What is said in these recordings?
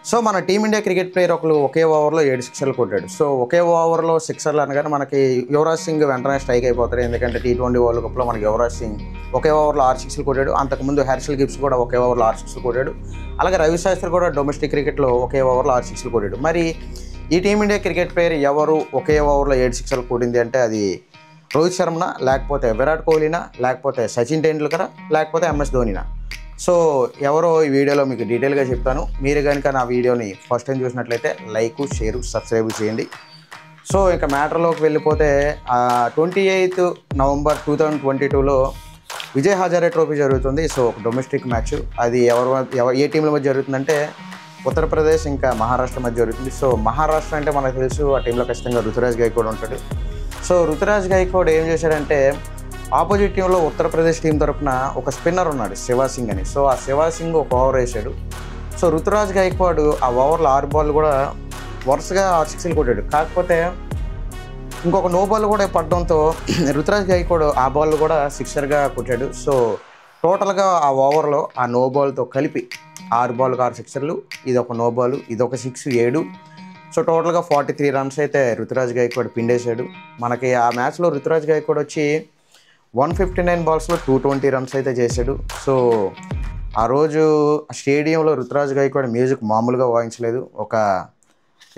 So మన team India cricket player ఒకరు ఒకే ఓవర్లో 7 సిక్సర్లు కొట్టాడు. సో ఒకే ఓవర్లో సిక్సర్లు అనగానే మనకి యువరాజ్ సింగ్ వెంటనే స్ట్రైక్ అయిపోతారు. ఎందుకంటే T20 వరల్డ్ కప్లో మనకి యువరాజ్ సింగ్ ఒకే ఓవర్లో 6 సిక్స్లు కొట్టాడు. అంతకుముందు హెర్షల్ గిబ్స్ కూడా ఒకే ఓవర్లో 6 సిక్స్లు కొట్టాడు. అలాగే రవి శాస్త్రి కూడా డొమెస్టిక్ క్రికెట్లో ఒకే ఓవర్లో 6 సిక్స్లు కొట్టాడు. మరి ఈ టీమిండియా క్రికెట్ ప్లేయర్ ఎవరు ఒకే ఓవర్లో 7 సిక్స్లు కొట్టింది అంటే అది రోహిత్ శర్మనా, లేకపోతే విరాట్ కోహ్లీనా, లేకపోతే సచిన్ టెండూల్కరా, లేకపోతే MS ధోనినా? సో ఎవరో ఈ వీడియోలో మీకు డీటెయిల్గా చెప్తాను. మీరు కనుక నా వీడియోని ఫస్ట్ టైం చూసినట్లయితే లైక్, షేర్, సబ్స్క్రైబ్ చేయండి. సో ఇంకా మ్యాటర్లోకి వెళ్ళిపోతే 28 నవంబర్ 2022లో విజయ్ హజారే ట్రోఫీ జరుగుతుంది. సో ఒక డొమెస్టిక్ మ్యాచ్. అది ఏ టీంల మధ్య జరుగుతుందంటే ఉత్తరప్రదేశ్ ఇంకా మహారాష్ట్ర మధ్య జరుగుతుంది. సో మహారాష్ట్ర అంటే మనకు తెలుసు, ఆ టీంలో ఖచ్చితంగా రుతురాజ్ గైక్వాడ్ ఉంటాడు. సో రుతురాజ్ గైక్వాడ్ ఏం చేశాడంటే ఆపోజిట్ టీంలో ఉత్తరప్రదేశ్ టీం తరఫున ఒక స్పిన్నర్ ఉన్నాడు శివా సింగ్ అని. సో ఆ శివా సింగ్ ఒక ఓవర్ వేసాడు. సో రుతురాజ్ గైక్వాడ్ ఆ ఓవర్లో 6 బాల్ కూడా వరుసగా 6 సిక్స్లు కొట్టాడు. కాకపోతే ఇంకొక నో బాల్ కూడా పడడంతో రుతురాజ్ గైక్వాడ్ ఆ బాల్ కూడా సిక్సర్గా కొట్టాడు. సో టోటల్గా ఆ ఓవర్లో ఆ నో బాల్తో కలిపి 6 బాల్కి 6 సిక్సర్లు, ఇది ఒక నో బాల్, ఇదొక 6, 7. సో టోటల్గా 43 రన్స్ అయితే రుతురాజ్ గైక్వాడ్ పిండేశాడు. మనకి ఆ మ్యాచ్లో రుతురాజ్ గైక్వాడ్ వచ్చి 159 బాల్స్లో 220 రన్స్ అయితే చేశాడు. సో ఆ రోజు స్టేడియంలో రుతురాజ్ గైక్వాడ్ మ్యూజిక్ మామూలుగా వాయించలేదు. ఒక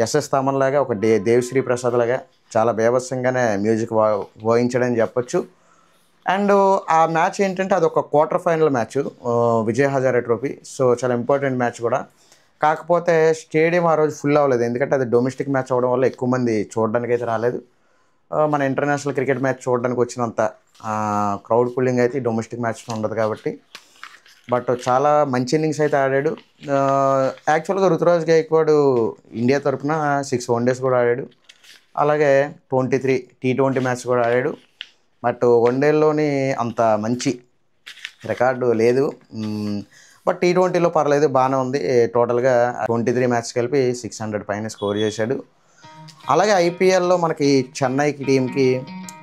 SS థమన్ లాగా, ఒక దేవిశ్రీ ప్రసాద్ లాగా చాలా బేభత్సంగానే మ్యూజిక్ వాయించాడని చెప్పొచ్చు. అండ్ ఆ మ్యాచ్ ఏంటంటే అదొక quarter final match, Vijay Hazare trophy. So చాలా ఇంపార్టెంట్ మ్యాచ్ కూడా. కాకపోతే స్టేడియం ఆ రోజు ఫుల్ అవ్వలేదు. ఎందుకంటే అది డొమెస్టిక్ మ్యాచ్ అవ్వడం వల్ల ఎక్కువ మంది చూడడానికి అయితే రాలేదు. మన ఇంటర్నేషనల్ క్రికెట్ మ్యాచ్ చూడడానికి వచ్చినంత క్రౌడ్ పుల్లింగ్ అయితే డొమెస్టిక్ మ్యాచ్లో ఉండదు కాబట్టి. బట్ చాలా మంచి ఇన్నింగ్స్ అయితే ఆడాడు. యాక్చువల్గా రుతురాజ్ గైక్వాడ్ ఇండియా తరఫున 6 వన్డేస్ కూడా ఆడాడు. అలాగే 23 T20 మ్యాచ్ కూడా ఆడాడు. బట్ వన్డేల్లోని అంత మంచి రికార్డు లేదు. బట్ T20లో పర్లేదు, బాగానే ఉంది. టోటల్గా 23 మ్యాచ్ కలిపి 600 పైన స్కోర్ చేశాడు. అలాగే IPLలో మనకి చెన్నై టీంకి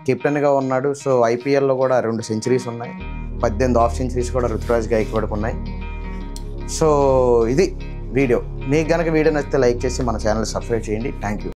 కెప్టెన్గా ఉన్నాడు. సో IPLలో కూడా 2 సెంచరీస్ ఉన్నాయి, 18 హాఫ్ సెంచరీస్ కూడా రుతురాజ్ గైక్వాడ్కి ఉన్నాయి. సో ఇది వీడియో. మీకు కనుక వీడియో నచ్చితే లైక్ చేసి మన ఛానల్ సబ్స్క్రైబ్ చేయండి. Thank you.